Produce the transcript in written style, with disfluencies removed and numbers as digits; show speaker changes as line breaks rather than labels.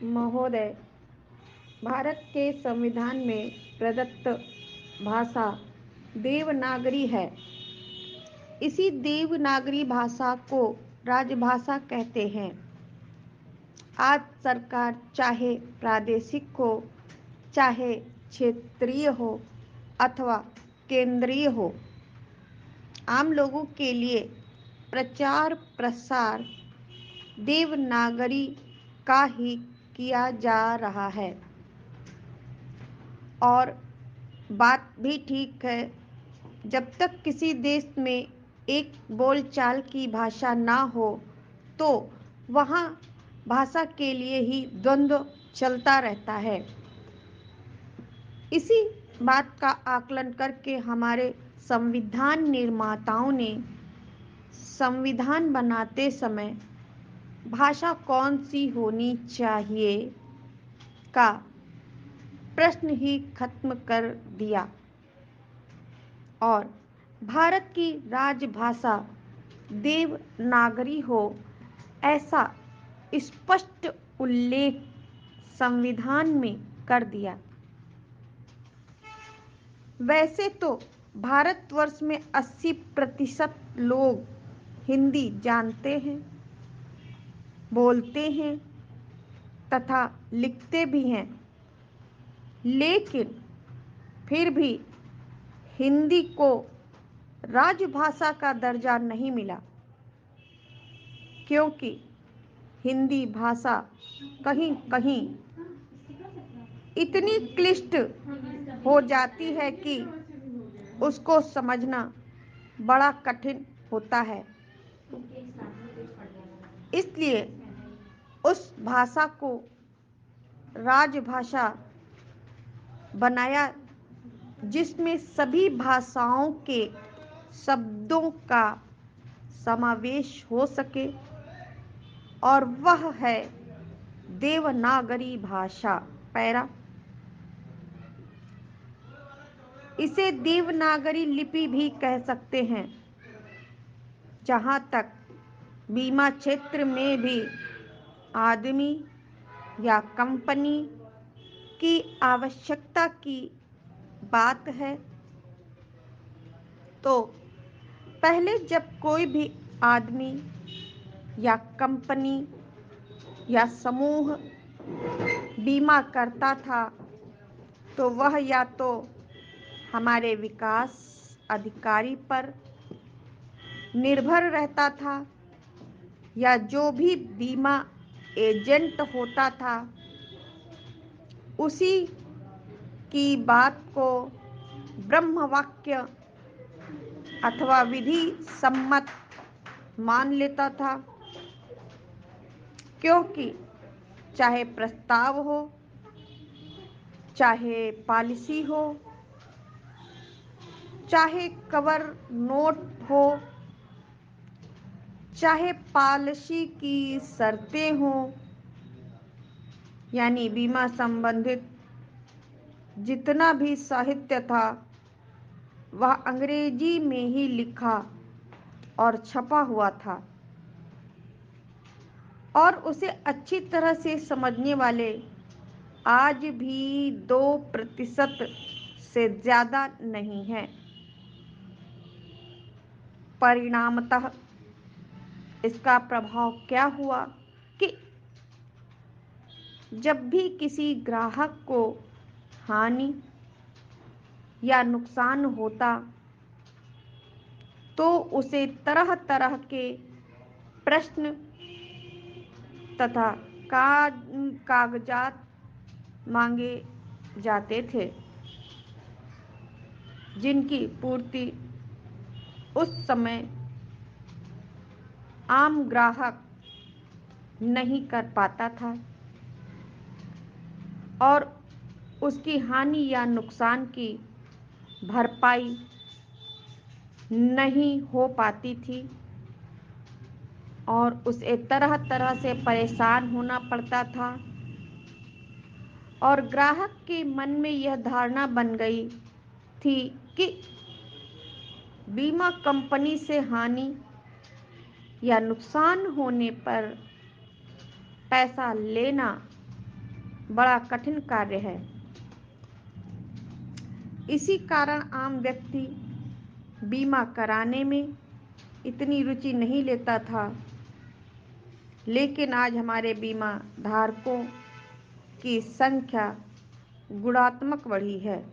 महोदय, भारत के संविधान में प्रदत्त भाषा देवनागरी है। इसी देवनागरी भाषा को राजभाषा कहते हैं। आज सरकार चाहे प्रादेशिक हो, चाहे क्षेत्रीय हो अथवा केंद्रीय हो, आम लोगों के लिए प्रचार प्रसार देवनागरी का ही किया जा रहा है। और बात भी ठीक है, जब तक किसी देश में एक बोलचाल की भाषा ना हो तो वहाँ भाषा के लिए ही द्वंद्व चलता रहता है। इसी बात का आकलन करके हमारे संविधान निर्माताओं ने संविधान बनाते समय भाषा कौन सी होनी चाहिए का प्रश्न ही खत्म कर दिया और भारत की राजभाषा देवनागरी हो ऐसा स्पष्ट उल्लेख संविधान में कर दिया। वैसे तो भारतवर्ष में 80% लोग हिंदी जानते हैं, बोलते हैं तथा लिखते भी हैं, लेकिन फिर भी हिंदी को राजभाषा का दर्जा नहीं मिला, क्योंकि हिंदी भाषा कहीं कहीं इतनी क्लिष्ट हो जाती है कि उसको समझना बड़ा कठिन होता है। इसलिए उस भाषा को राजभाषा बनाया जिसमें सभी भाषाओं के शब्दों का समावेश हो सके, और वह है देवनागरी भाषा। पैरा इसे देवनागरी लिपि भी कह सकते हैं। जहाँ तक बीमा क्षेत्र में भी आदमी या कंपनी की आवश्यकता की बात है, तो पहले जब कोई भी आदमी या कंपनी या समूह बीमा करता था तो वह या तो हमारे विकास अधिकारी पर निर्भर रहता था या जो भी बीमा एजेंट होता था उसी की बात को ब्रह्म वाक्य अथवा विधि सम्मत मान लेता था, क्योंकि चाहे प्रस्ताव हो, चाहे पॉलिसी हो, चाहे कवर नोट हो, चाहे पॉलिसी की शर्तें हो, यानी बीमा संबंधित जितना भी साहित्य था वह अंग्रेजी में ही लिखा और छपा हुआ था और उसे अच्छी तरह से समझने वाले आज भी 2% से ज़्यादा नहीं हैं। परिणामतः इसका प्रभाव क्या हुआ कि जब भी किसी ग्राहक को हानि या नुकसान होता तो उसे तरह तरह के प्रश्न तथा कागजात मांगे जाते थे, जिनकी पूर्ति उस समय आम ग्राहक नहीं कर पाता था और उसकी हानि या नुकसान की भरपाई नहीं हो पाती थी और उसे तरह तरह से परेशान होना पड़ता था। और ग्राहक के मन में यह धारणा बन गई थी कि बीमा कंपनी से हानि या नुकसान होने पर पैसा लेना बड़ा कठिन कार्य है। इसी कारण आम व्यक्ति बीमा कराने में इतनी रुचि नहीं लेता था, लेकिन आज हमारे बीमा धारकों की संख्या गुणात्मक बढ़ी है।